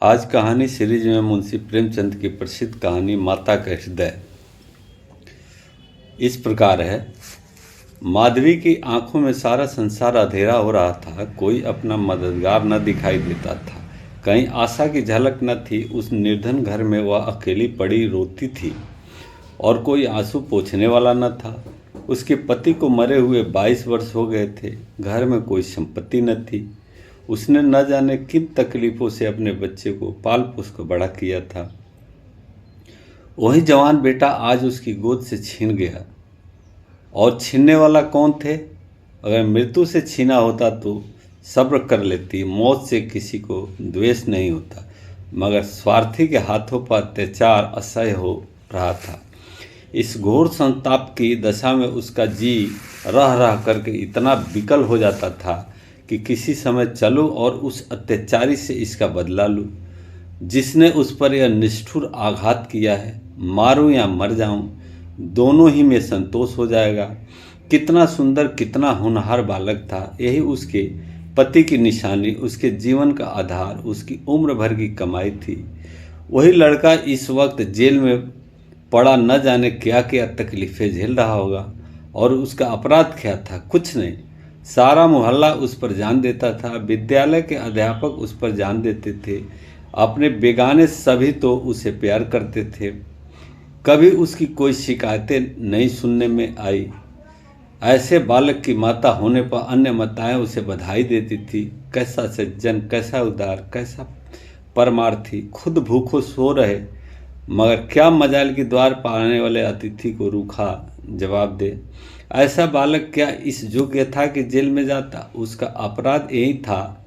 आज कहानी सीरीज में मुंशी प्रेमचंद की प्रसिद्ध कहानी माता का हृदय इस प्रकार है। माधवी की आंखों में सारा संसार अंधेरा हो रहा था। कोई अपना मददगार न दिखाई देता था। कहीं आशा की झलक न थी। उस निर्धन घर में वह अकेली पड़ी रोती थी और कोई आंसू पोंछने वाला न था। उसके पति को मरे हुए 22 वर्ष हो गए थे। घर में कोई संपत्ति न थी। उसने न जाने किन तकलीफ़ों से अपने बच्चे को पाल पोस कर बड़ा किया था। वही जवान बेटा आज उसकी गोद से छीन गया। और छीनने वाला कौन थे? अगर मृत्यु से छीना होता तो सब्र कर लेती। मौत से किसी को द्वेष नहीं होता, मगर स्वार्थी के हाथों पर अत्याचार असह्य हो रहा था। इस घोर संताप की दशा में उसका जी रह रह करके इतना विकल हो जाता था कि किसी समय चलूं और उस अत्याचारी से इसका बदला लूं जिसने उस पर यह निष्ठुर आघात किया है। मारूं या मर जाऊं, दोनों ही में संतोष हो जाएगा। कितना सुंदर, कितना होनहार बालक था। यही उसके पति की निशानी, उसके जीवन का आधार, उसकी उम्र भर की कमाई थी। वही लड़का इस वक्त जेल में पड़ा न जाने क्या क्या तकलीफ़ें झेल रहा होगा। और उसका अपराध क्या था? कुछ नहीं। सारा मोहल्ला उस पर जान देता था। विद्यालय के अध्यापक उस पर जान देते थे। अपने बेगाने सभी तो उसे प्यार करते थे। कभी उसकी कोई शिकायतें नहीं सुनने में आई। ऐसे बालक की माता होने पर अन्य माताएं उसे बधाई देती थी। कैसा सज्जन, कैसा उदार, कैसा परमार्थी। खुद भूखों सो रहे, मगर क्या मजाल की द्वार पर आने वाले अतिथि को रूखा जवाब दे। ऐसा बालक क्या इस योग्य था कि जेल में जाता? उसका अपराध यही था,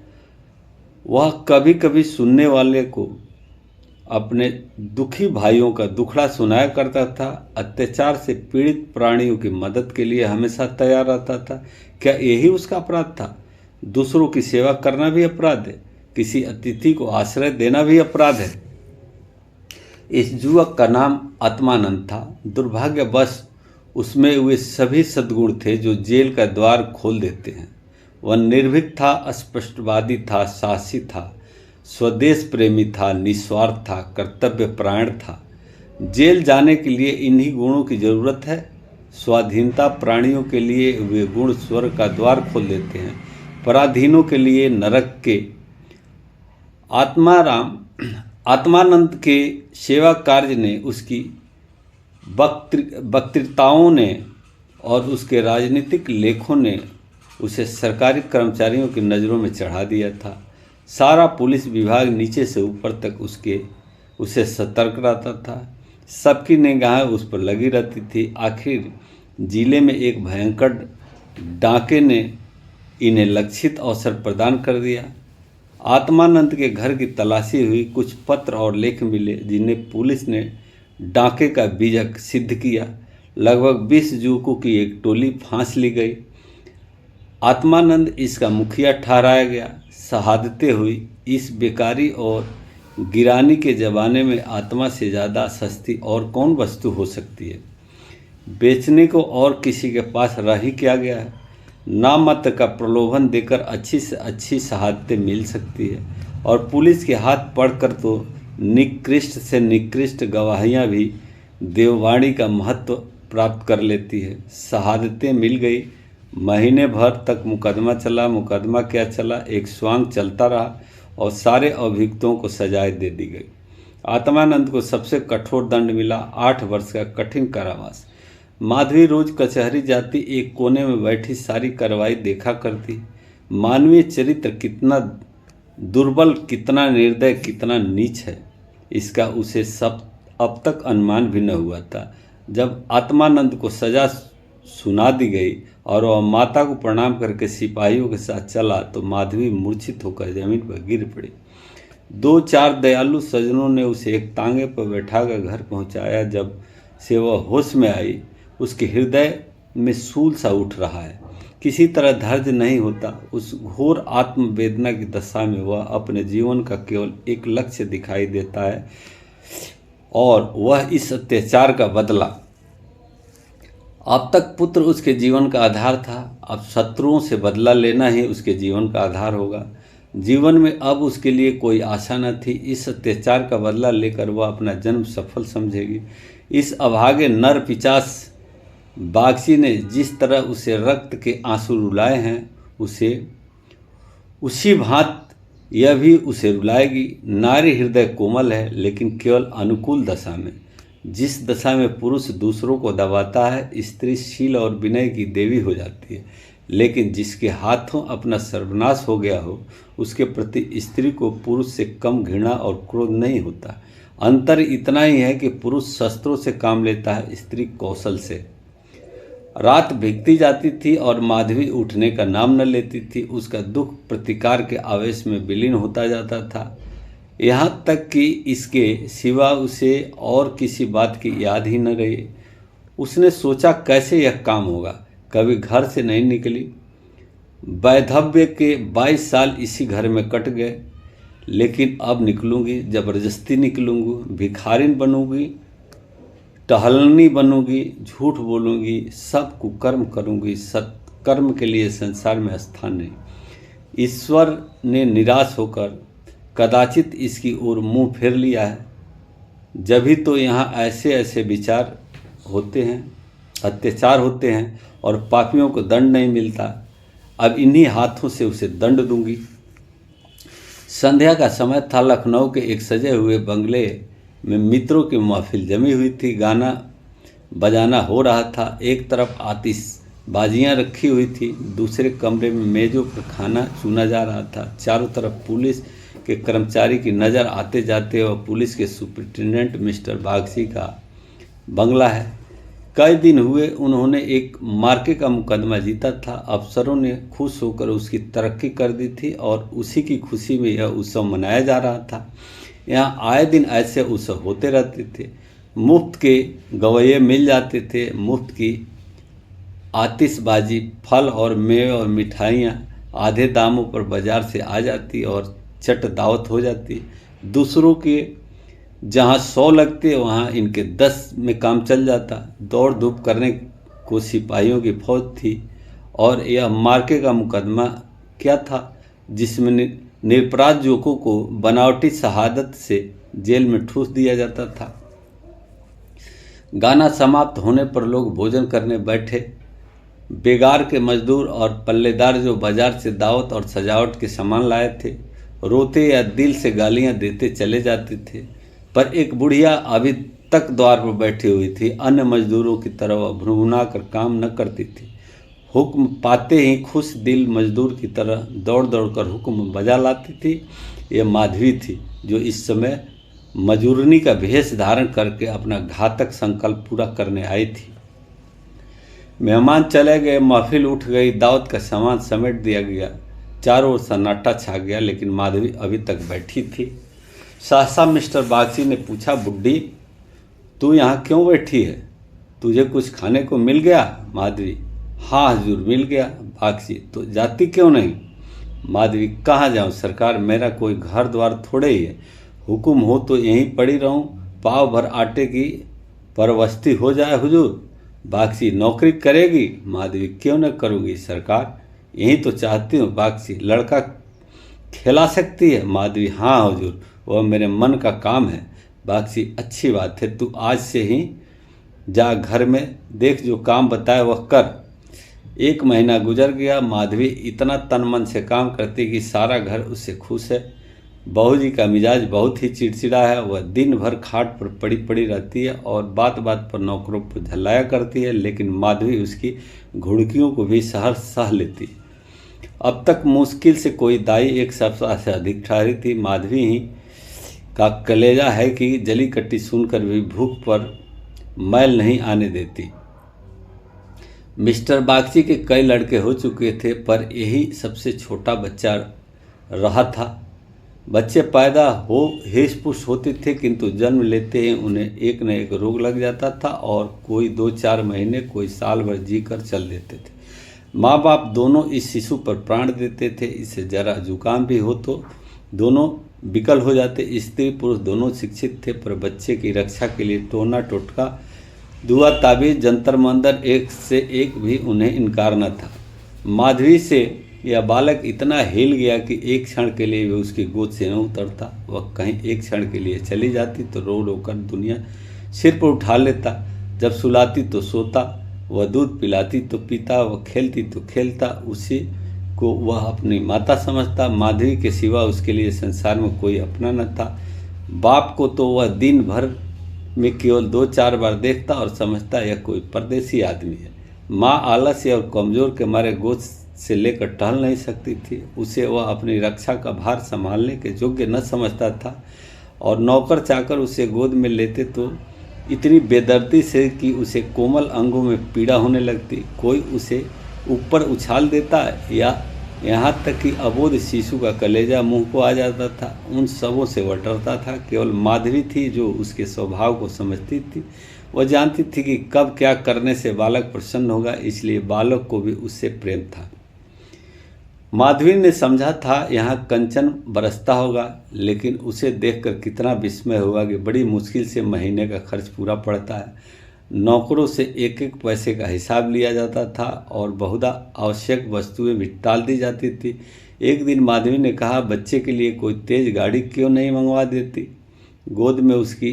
वह कभी कभी सुनने वाले को अपने दुखी भाइयों का दुखड़ा सुनाया करता था। अत्याचार से पीड़ित प्राणियों की मदद के लिए हमेशा तैयार रहता था। क्या यही उसका अपराध था? दूसरों की सेवा करना भी अपराध है। किसी अतिथि को आश्रय देना भी अपराध है। इस युवक का नाम आत्मानंद था। दुर्भाग्यवश उसमें वे सभी सद्गुण थे जो जेल का द्वार खोल देते हैं। वह निर्भीक था, स्पष्टवादी था, साहसी था, स्वदेश प्रेमी था, निस्वार्थ था, कर्तव्य परायण था। जेल जाने के लिए इन्हीं गुणों की जरूरत है। स्वाधीनता प्राणियों के लिए वे गुण स्वर्ग का द्वार खोल देते हैं, पराधीनों के लिए नरक के। आत्मानंद के सेवा कार्य ने, उसकी वक्तृताओं ने और उसके राजनीतिक लेखों ने उसे सरकारी कर्मचारियों की नज़रों में चढ़ा दिया था। सारा पुलिस विभाग नीचे से ऊपर तक उसे सतर्क रहता था। सबकी निगाहें उस पर लगी रहती थी। आखिर जिले में एक भयंकर डाके ने इन्हें लक्षित अवसर प्रदान कर दिया। आत्मानंद के घर की तलाशी हुई। कुछ पत्र और लेख मिले जिन्हें पुलिस ने डाके का बीजक सिद्ध किया। लगभग 20 युवकों की एक टोली फांस ली गई। आत्मानंद इसका मुखिया ठहराया गया। शहादतें हुई। इस बेकारी और गिरानी के ज़माने में आत्मा से ज़्यादा सस्ती और कौन वस्तु हो सकती है? बेचने को और किसी के पास रह ही क्या गया है? नाममात्र का प्रलोभन देकर अच्छी से अच्छी शहादतें मिल सकती है, और पुलिस के हाथ पड़कर तो निकृष्ट से निकृष्ट गवाहियाँ भी देववाणी का महत्व प्राप्त कर लेती है। शहादतें मिल गई। महीने भर तक मुकदमा चला। मुकदमा क्या चला, एक स्वांग चलता रहा और सारे अभियुक्तों को सजाएं दे दी गई। आत्मानंद को सबसे कठोर दंड मिला, 8 वर्ष का कठिन कारावास। माधवी रोज कचहरी जाती, एक कोने में बैठी सारी कार्रवाई देखा करती। मानवीय चरित्र कितना दुर्बल, कितना निर्दय, कितना नीच है, इसका उसे सब अब तक अनुमान भी न हुआ था। जब आत्मानंद को सजा सुना दी गई और वह माता को प्रणाम करके सिपाहियों के साथ चला तो माधवी मूर्छित होकर जमीन पर गिर पड़ी। 2-4 दयालु सज्जनों ने उसे एक तांगे पर बैठाकर घर पहुंचाया। जब से वह होश में आई, उसके हृदय में सूल सा उठ रहा है। किसी तरह धैर्य नहीं होता। उस घोर आत्मवेदना की दशा में वह अपने जीवन का केवल एक लक्ष्य दिखाई देता है, और वह इस अत्याचार का बदला। अब तक पुत्र उसके जीवन का आधार था, अब शत्रुओं से बदला लेना ही उसके जीवन का आधार होगा। जीवन में अब उसके लिए कोई आशा न थी। इस अत्याचार का बदला लेकर वह अपना जन्म सफल समझेगी। इस अभागे नर पिशाच बागची ने जिस तरह उसे रक्त के आंसू रुलाए हैं, उसे उसी भांत यह भी उसे रुलाएगी। नारी हृदय कोमल है, लेकिन केवल अनुकूल दशा में। जिस दशा में पुरुष दूसरों को दबाता है, स्त्री शील और विनय की देवी हो जाती है। लेकिन जिसके हाथों अपना सर्वनाश हो गया हो, उसके प्रति स्त्री को पुरुष से कम घृणा और क्रोध नहीं होता। अंतर इतना ही है कि पुरुष शस्त्रों से काम लेता है, स्त्री कौशल से। रात बीतती जाती थी और माधवी उठने का नाम न लेती थी। उसका दुख प्रतिकार के आवेश में विलीन होता जाता था, यहाँ तक कि इसके सिवा उसे और किसी बात की याद ही न रही। उसने सोचा कैसे यह काम होगा। कभी घर से नहीं निकली। वैधव्य के 22 साल इसी घर में कट गए, लेकिन अब निकलूंगी, जबरदस्ती निकलूंगी। भिखारिन बनूंगी, टहलनी बनूंगी, झूठ बोलूंगी, सब कुकर्म करूंगी। सत्कर्म के लिए संसार में स्थान नहीं। ईश्वर ने निराश होकर कदाचित इसकी ओर मुंह फेर लिया है। जभी तो यहाँ ऐसे ऐसे विचार होते हैं, अत्याचार होते हैं और पापियों को दंड नहीं मिलता। अब इन्हीं हाथों से उसे दंड दूंगी। संध्या का समय था। लखनऊ के एक सजे हुए बंगले में मित्रों की महफिल जमी हुई थी। गाना बजाना हो रहा था। एक तरफ आतिशबाजियां रखी हुई थी, दूसरे कमरे में मेज़ों पर खाना चुना जा रहा था। चारों तरफ पुलिस के कर्मचारी की नज़र आते जाते और पुलिस के सुपरिटेंडेंट मिस्टर बागची का बंगला है। कई दिन हुए उन्होंने एक मार्के का मुकदमा जीता था। अफसरों ने खुश होकर उसकी तरक्की कर दी थी और उसी की खुशी में यह उत्सव मनाया जा रहा था। यहाँ आए दिन ऐसे उत्सव होते रहते थे। मुफ्त के गवैये मिल जाते थे, मुफ्त की आतिशबाजी, फल और मेवे और मिठाइयाँ आधे दामों पर बाजार से आ जाती और चट दावत हो जाती। दूसरों के जहाँ 100 लगते वहाँ इनके 10 में काम चल जाता। दौड़ धूप करने को सिपाहियों की फौज थी। और यह मार्के का मुकदमा क्या था जिसमें निरपराध युवकों को बनावटी शहादत से जेल में ठूस दिया जाता था। गाना समाप्त होने पर लोग भोजन करने बैठे। बेगार के मजदूर और पल्लेदार जो बाजार से दावत और सजावट के सामान लाए थे, रोते या दिल से गालियां देते चले जाते थे। पर एक बुढ़िया अभी तक द्वार पर बैठी हुई थी। अन्य मजदूरों की तरह वह भुनभुना कर काम न करती थी। हुक्म पाते ही खुश दिल मजदूर की तरह दौड़ दौड़ कर हुक्म बजा लाती थी। ये माधवी थी जो इस समय मजूरनी का भेष धारण करके अपना घातक संकल्प पूरा करने आई थी। मेहमान चले गए, महफिल उठ गई, दावत का सामान समेट दिया गया। चारों ओर सन्नाटा छा गया, लेकिन माधवी अभी तक बैठी थी। सहसा मिस्टर बागची ने पूछा, बुड्ढी तू यहाँ क्यों बैठी है? तुझे कुछ खाने को मिल गया? माधवी, हाँ हजूर मिल गया। बागची, तो जाती क्यों नहीं? माधवी, कहाँ जाऊँ सरकार, मेरा कोई घर द्वार थोड़े ही है। हुक्म हो तो यहीं पड़ी रहूँ, पाव भर आटे की परवस्ती हो जाए हुजूर। बागची, नौकरी करेगी? माधवी, क्यों न करूँगी सरकार, यही तो चाहती हूँ। बागची, लड़का खिला सकती है? माधवी, हाँ हुजूर, वह मेरे मन का काम है। बागची, अच्छी बात है, तू आज से ही जा घर में, देख जो काम बताए वह कर। 1 महीना गुजर गया। माधवी इतना तन मन से काम करती कि सारा घर उससे खुश है। बहू जी का मिजाज बहुत ही चिड़चिड़ा है। वह दिन भर खाट पर पड़ी पड़ी रहती है और बात बात पर नौकरों पर झल्लाया करती है, लेकिन माधवी उसकी घुड़कियों को भी सहर्ष सह लेती। अब तक मुश्किल से कोई दाई एक सप्ताह से अधिक ठहरी थी। माधवी ही का कलेजा है कि जली कट्टी सुनकर भी भूख पर मैल नहीं आने देती। मिस्टर बागची के कई लड़के हो चुके थे, पर यही सबसे छोटा बच्चा रहा था। बच्चे पैदा हो हेश-पुश होते थे, किंतु जन्म लेते ही उन्हें एक न एक रोग लग जाता था और कोई 2-4 महीने, कोई साल भर जीकर चल देते थे। माँ बाप दोनों इस शिशु पर प्राण देते थे। इसे जरा जुकाम भी हो तो दोनों विकल हो जाते। स्त्री पुरुष दोनों शिक्षित थे, पर बच्चे की रक्षा के लिए टोना टोटका, दुआ ताबीज, जंतर मंतर एक से एक भी उन्हें इनकार न था। माधवी से यह बालक इतना हिल गया कि एक क्षण के लिए भी उसकी गोद से न उतरता। वह कहीं एक क्षण के लिए चली जाती तो रो रो कर दुनिया सिर पर उठा लेता। जब सुलाती तो सोता, वह दूध पिलाती तो पीता, वह खेलती तो खेलता। उसी को वह अपनी माता समझता। माधवी के सिवा उसके लिए संसार में कोई अपना न था। बाप को तो वह दिन भर में केवल 2-4 बार देखता और समझता यह कोई परदेसी आदमी है। माँ आलस्य और कमजोर के मारे गोद से लेकर टहल नहीं सकती थी। उसे वह अपनी रक्षा का भार संभालने के योग्य न समझता था और नौकर चाकर उसे गोद में लेते तो इतनी बेदर्दी से कि उसे कोमल अंगों में पीड़ा होने लगती। कोई उसे ऊपर उछाल देता या यहाँ तक कि अबोध शिशु का कलेजा मुंह को आ जाता था। उन सबों से वह डरता था। केवल माधवी थी जो उसके स्वभाव को समझती थी। वह जानती थी कि कब क्या करने से बालक प्रसन्न होगा, इसलिए बालक को भी उससे प्रेम था। माधवी ने समझा था यहाँ कंचन बरसता होगा, लेकिन उसे देखकर कितना विस्मय हुआ कि बड़ी मुश्किल से महीने का खर्च पूरा पड़ता है। नौकरों से एक एक पैसे का हिसाब लिया जाता था और बहुधा आवश्यक वस्तुएं भी टाल दी जाती थी। एक दिन माधवी ने कहा, बच्चे के लिए कोई तेज गाड़ी क्यों नहीं मंगवा देती? गोद में उसकी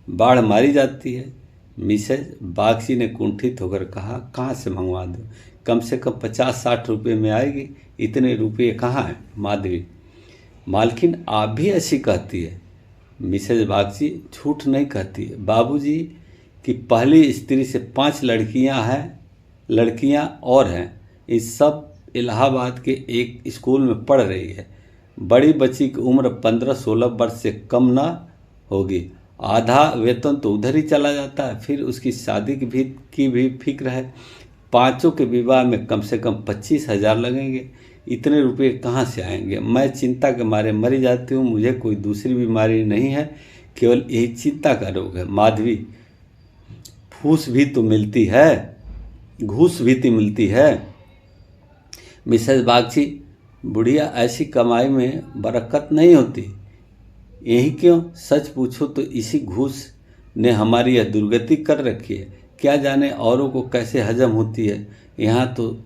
बाढ़ मारी जाती है। मिसेज बागची ने कुंठित होकर कहा, कहाँ से मंगवा दूँ? कम से कम 50-60 रुपये में आएगी। इतने रुपये कहाँ हैं? माधवी, मालकिन आप भी ऐसी कहती है। मिसेज बागची झूठ नहीं कहती। बाबूजी की पहली स्त्री से 5 लड़कियां और हैं। इस सब इलाहाबाद के एक स्कूल में पढ़ रही है। बड़ी बच्ची की उम्र 15-16 वर्ष से कम ना होगी। आधा वेतन तो उधर ही चला जाता है। फिर उसकी शादी की भी फिक्र है। 5 के विवाह में कम से कम 25,000 लगेंगे। इतने रुपये कहाँ से आएंगे? मैं चिंता के मारे मरी जाती हूँ। मुझे कोई दूसरी बीमारी नहीं है, केवल यही चिंता का रोग है। माधवी, घूस भी तो मिलती है। मिसेस बागची, बुढ़िया, ऐसी कमाई में बरकत नहीं होती। यही क्यों? सच पूछो तो इसी घूस ने हमारी यह दुर्गति कर रखी है। क्या जाने औरों को कैसे हजम होती है। यहाँ तो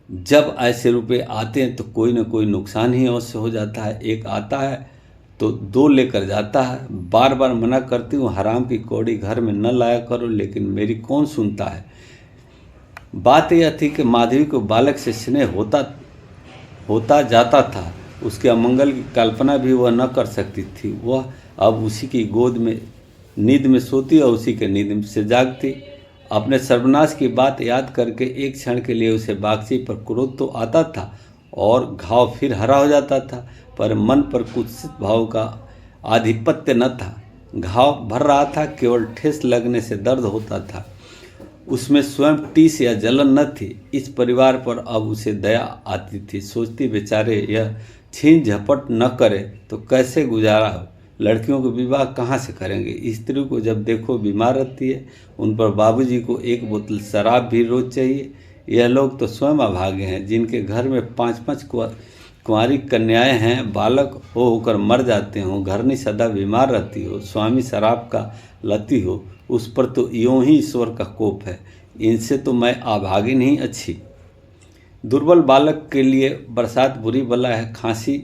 जब ऐसे रुपए आते हैं तो कोई न कोई नुकसान ही अवश्य हो जाता है। एक आता है तो 2 लेकर जाता है। बार बार मना करती हूँ, हराम की कौड़ी घर में न लाया करो, लेकिन मेरी कौन सुनता है। बात यह थी कि माधवी को बालक से स्नेह होता जाता था। उसके अमंगल की कल्पना भी वह न कर सकती थी। वह अब उसी की गोद में नींद में सोती और उसी के नींद से जागती। अपने सर्वनाश की बात याद करके एक क्षण के लिए उसे बागची पर क्रोध तो आता था और घाव फिर हरा हो जाता था, पर मन पर कुत्सित भाव का आधिपत्य न था। घाव भर रहा था, केवल ठेस लगने से दर्द होता था। उसमें स्वयं टीस या जलन न थी। इस परिवार पर अब उसे दया आती थी। सोचती, बेचारे यह छीन झपट न करे तो कैसे गुजारा हो। लड़कियों को विवाह कहाँ से करेंगे? स्त्री को जब देखो बीमार रहती है। उन पर बाबूजी को 1 बोतल शराब भी रोज चाहिए। यह लोग तो स्वयं अभागे हैं, जिनके घर में 5-5 कुंवारी कन्याएं हैं। बालक होकर मर जाते हो, घरनी सदा बीमार रहती हो, स्वामी शराब का लती हो, उस पर तो यूं ही ईश्वर का कोप है। इनसे तो मैं अभागिन ही अच्छी। दुर्बल बालक के लिए बरसात बुरी बला है। खांसी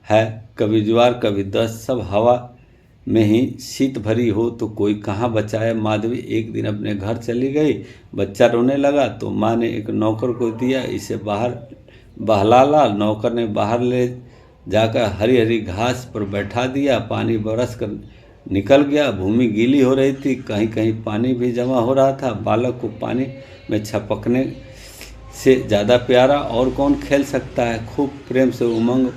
है, कभी ज्वार कभी दस्त, सब हवा में ही शीत भरी हो तो कोई कहाँ बचाए। माधवी एक दिन अपने घर चली गई। बच्चा रोने लगा तो माँ ने एक नौकर को दिया, इसे बाहर बहला ला। नौकर ने बाहर ले जाकर हरी हरी घास पर बैठा दिया। पानी बरस कर निकल गया। भूमि गीली हो रही थी, कहीं कहीं पानी भी जमा हो रहा था। बालक को पानी में छपकने से ज़्यादा प्यारा और कौन खेल सकता है। खूब प्रेम से उमंग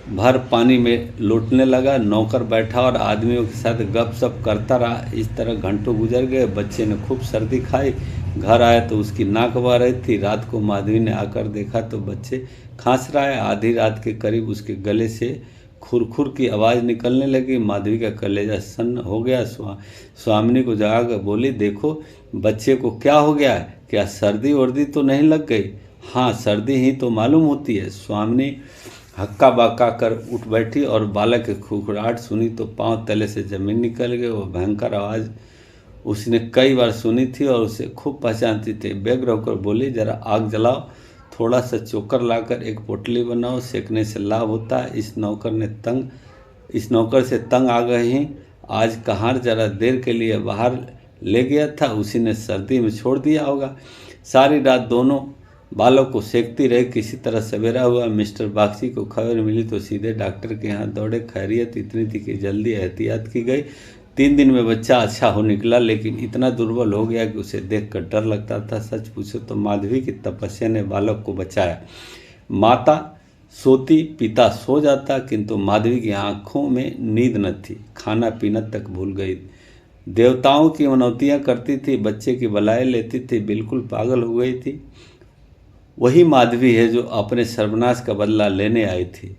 भर पानी में लौटने लगा। नौकर बैठा और आदमियों के साथ गपशप करता रहा। इस तरह घंटों गुजर गए। बच्चे ने खूब सर्दी खाई। घर आया तो उसकी नाक बह रही थी। रात को माधवी ने आकर देखा तो बच्चे खांस रहा है। आधी रात के करीब उसके गले से खुरखुर की आवाज़ निकलने लगी। माधवी का कलेजा सन्न हो गया। स्वामिनी को जगाकर बोली, देखो बच्चे को क्या हो गया है? क्या सर्दी वर्दी तो नहीं लग गई? हाँ, सर्दी ही तो मालूम होती है। स्वामिनी हक्का बक्का कर उठ बैठी और बालक की खुखराहट सुनी तो पांव तले से जमीन निकल गई। वह भयंकर आवाज़ उसने कई बार सुनी थी और उसे खूब पहचानती थी। व्यग्र होकर बोली, जरा आग जलाओ थोड़ा सा चोकर लाकर एक पोटली बनाओ, सेकने से लाभ होता है। इस नौकर से तंग आ गए हैं। आज कहार जरा देर के लिए बाहर ले गया था, उसी ने सर्दी में छोड़ दिया होगा। सारी रात दोनों बालक को सेकती रही। किसी तरह सवेरा हुआ। मिस्टर बागची को खबर मिली तो सीधे डॉक्टर के यहाँ दौड़े। खैरियत इतनी थी कि जल्दी एहतियात की गई। 3 दिन में बच्चा अच्छा हो निकला, लेकिन इतना दुर्बल हो गया कि उसे देखकर डर लगता था। सच पूछो तो माधवी की तपस्या ने बालक को बचाया। माता सोती, पिता सो जाता, किंतु माधवी की आंखों में नींद न थी। खाना पीना तक भूल गई। देवताओं की मनौतियाँ करती थी, बच्चे की बलाएं लेती थी, बिल्कुल पागल हो गई थी। वही माधवी है जो अपने सर्वनाश का बदला लेने आई थी।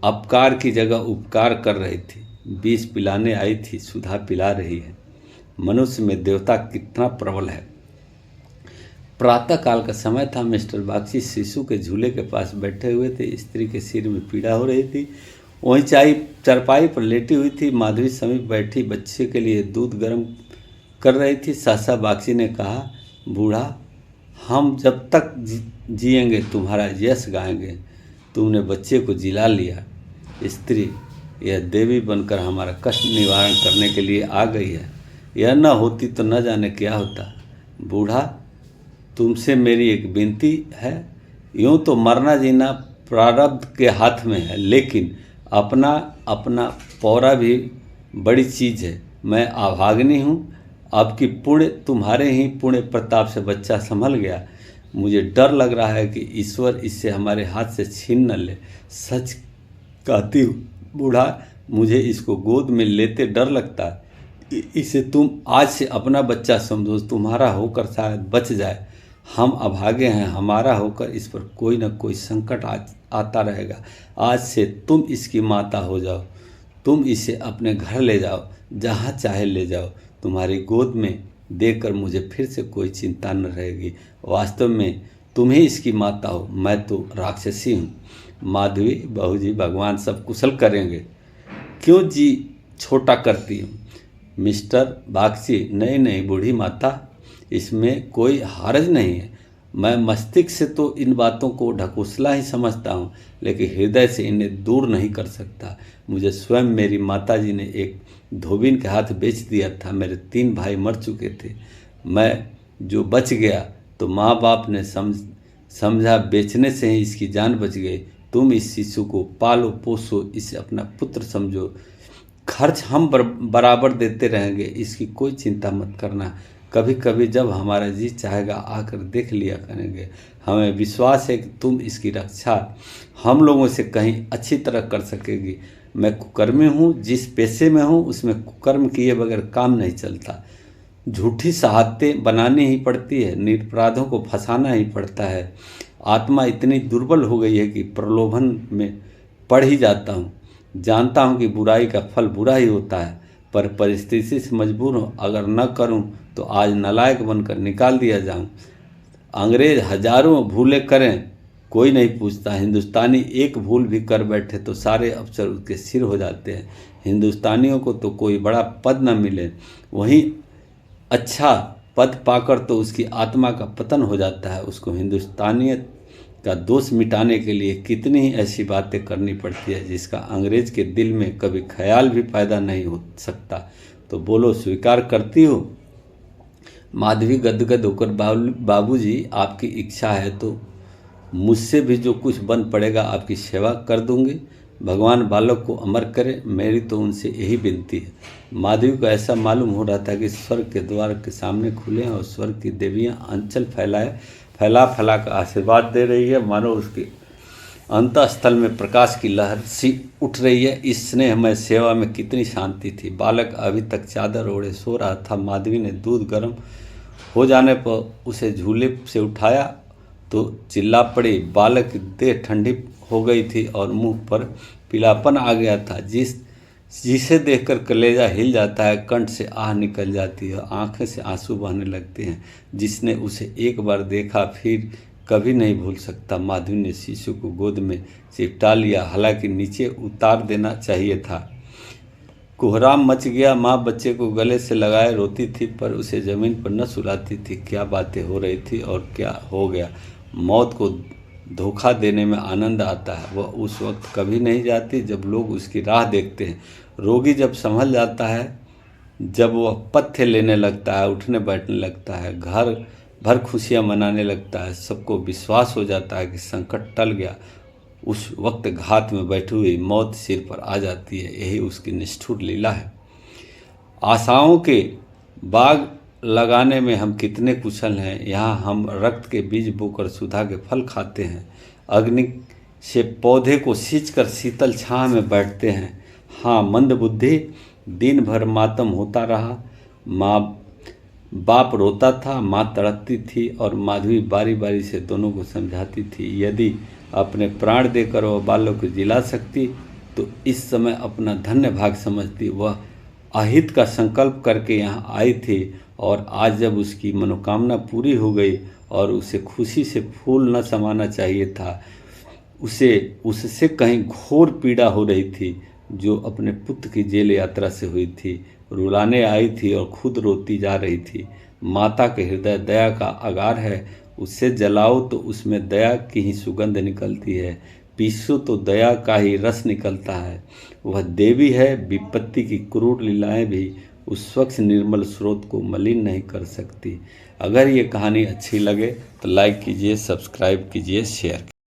अपकार की जगह उपकार कर रही थी। विष पिलाने आई थी, सुधा पिला रही है। मनुष्य में देवता कितना प्रबल है। प्रातः काल का समय था। मिस्टर बागची शिशु के झूले के पास बैठे हुए थे। स्त्री के सिर में पीड़ा हो रही थी। वहीं चारपाई पर लेटी हुई थी। माधवी समीप बैठी बच्चे के लिए दूध गर्म कर रही थी। सासा बागची ने कहा, बूढ़ा, हम जब तक जिएंगे तुम्हारा यश गाएंगे। तुमने बच्चे को जिला लिया। स्त्री, यह देवी बनकर हमारा कष्ट निवारण करने के लिए आ गई है। यह न होती तो न जाने क्या होता। बूढ़ा, तुमसे मेरी एक विनती है। यूँ तो मरना जीना प्रारब्ध के हाथ में है, लेकिन अपना पौरा भी बड़ी चीज़ है। मैं अभागिनी हूँ। आपकी पुण्य, तुम्हारे ही पुण्य प्रताप से बच्चा संभल गया। मुझे डर लग रहा है कि ईश्वर इससे हमारे हाथ से छीन न ले। सच कहती हूँ बूढ़ा, मुझे इसको गोद में लेते डर लगता है। इसे तुम आज से अपना बच्चा समझो। तुम्हारा होकर शायद बच जाए। हम अभागे हैं, हमारा होकर इस पर कोई न कोई संकट आता रहेगा। आज से तुम इसकी माता हो जाओ। तुम इसे अपने घर ले जाओ, जहाँ चाहे ले जाओ। तुम्हारी गोद में देकर मुझे फिर से कोई चिंता न रहेगी। वास्तव में तुम ही इसकी माता हो, मैं तो राक्षसी हूँ। माधवी, बहू जी, भगवान सब कुशल करेंगे। क्यों जी छोटा करती हूँ? मिस्टर बागची, नहीं बूढ़ी माता, इसमें कोई हर्ज नहीं है। मैं मस्तिष्क से तो इन बातों को ढकोसला ही समझता हूँ, लेकिन हृदय से इन्हें दूर नहीं कर सकता। मुझे स्वयं मेरी माताजी ने एक धोबिन के हाथ बेच दिया था। मेरे 3 भाई मर चुके थे। मैं जो बच गया तो माँ बाप ने समझा बेचने से ही इसकी जान बच गई। तुम इस शिशु को पालो पोसो, इसे अपना पुत्र समझो। खर्च हम बराबर देते रहेंगे, इसकी कोई चिंता मत करना। कभी कभी जब हमारा जी चाहेगा आकर देख लिया करेंगे। हमें विश्वास है कि तुम इसकी रक्षा हम लोगों से कहीं अच्छी तरह कर सकेगी। मैं कुकर्मी हूँ। जिस पेशे में हूँ उसमें कुकर्म किए बगैर काम नहीं चलता। झूठी शहादतें बनानी ही पड़ती है, निरपराधों को फंसाना ही पड़ता है। आत्मा इतनी दुर्बल हो गई है कि प्रलोभन में पड़ ही जाता हूँ। जानता हूँ कि बुराई का फल बुरा ही होता है, पर परिस्थिति से मजबूर हूँ। अगर न करूँ तो आज नालायक बनकर निकाल दिया जाऊँ। अंग्रेज हजारों भूलें करें, कोई नहीं पूछता। हिंदुस्तानी एक भूल भी कर बैठे तो सारे अफसर उसके सिर हो जाते हैं। हिंदुस्तानियों को तो कोई बड़ा पद न मिले, वहीं अच्छा पद पाकर तो उसकी आत्मा का पतन हो जाता है। उसको हिंदुस्तानियत का दोष मिटाने के लिए कितनी ही ऐसी बातें करनी पड़ती है जिसका अंग्रेज के दिल में कभी ख्याल भी पैदा नहीं हो सकता। तो बोलो, स्वीकार करती हो? माधवी गदगद होकर, बाबूजी, आपकी इच्छा है तो मुझसे भी जो कुछ बन पड़ेगा आपकी सेवा कर दूंगी। भगवान बालक को अमर करे, मेरी तो उनसे यही विनती है। माधवी को ऐसा मालूम हो रहा था कि स्वर्ग के द्वार के सामने खुले हैं और स्वर्ग की देवियां अंचल फैला कर आशीर्वाद दे रही है। मानो उसके अंतःस्थल में प्रकाश की लहर सी उठ रही है। इस स्नेहमय सेवा में कितनी शांति थी। बालक अभी तक चादर ओढ़े सो रहा था। माधवी ने दूध गर्म हो जाने पर उसे झूले से उठाया तो चिल्ला पड़ी। बालक की देह ठंडी हो गई थी और मुंह पर पीलापन आ गया था। जिसे देखकर कलेजा हिल जाता है, कंठ से आह निकल जाती है, आंखें से आंसू बहने लगते हैं। जिसने उसे एक बार देखा फिर कभी नहीं भूल सकता। माधवी ने शिशु को गोद में चिपटा लिया, हालांकि नीचे उतार देना चाहिए था। कोहराम मच गया। माँ बच्चे को गले से लगाए रोती थी, पर उसे जमीन पर न सुलाती थी। क्या बातें हो रही थी और क्या हो गया। मौत को धोखा देने में आनंद आता है, वह उस वक्त कभी नहीं जाती जब लोग उसकी राह देखते हैं। रोगी जब संभल जाता है, जब वह पथ्य लेने लगता है, उठने बैठने लगता है, घर भर खुशियाँ मनाने लगता है, सबको विश्वास हो जाता है कि संकट टल गया, उस वक्त घात में बैठी हुई मौत सिर पर आ जाती है। यही उसकी निष्ठुर लीला है। आशाओं के बाग लगाने में हम कितने कुशल हैं। यहाँ हम रक्त के बीज बोकर सुधा के फल खाते हैं, अग्नि से पौधे को सींचकर शीतल छांव में बैठते हैं। हाँ, मंदबुद्धि दिन भर मातम होता रहा। बाप रोता था, माँ तड़पती थी और माधवी बारी बारी से दोनों को समझाती थी। यदि अपने प्राण देकर वह बालों को जिला सकती तो इस समय अपना धन्य भाग समझती। वह अहित का संकल्प करके यहाँ आई थी और आज जब उसकी मनोकामना पूरी हो गई और उसे खुशी से फूल न समाना चाहिए था, उसे उससे कहीं घोर पीड़ा हो रही थी। जो अपने पुत्र की जेल यात्रा से हुई थी, रुलाने आई थी और खुद रोती जा रही थी। माता के हृदय दया का आगार है, उसे जलाओ तो उसमें दया की ही सुगंध निकलती है, पीसो तो दया का ही रस निकलता है। वह देवी है, विपत्ति की क्रूर लीलाएं भी उस स्वच्छ निर्मल स्रोत को मलिन नहीं कर सकती। अगर ये कहानी अच्छी लगे तो लाइक कीजिए, सब्सक्राइब कीजिए, शेयर कीजिए।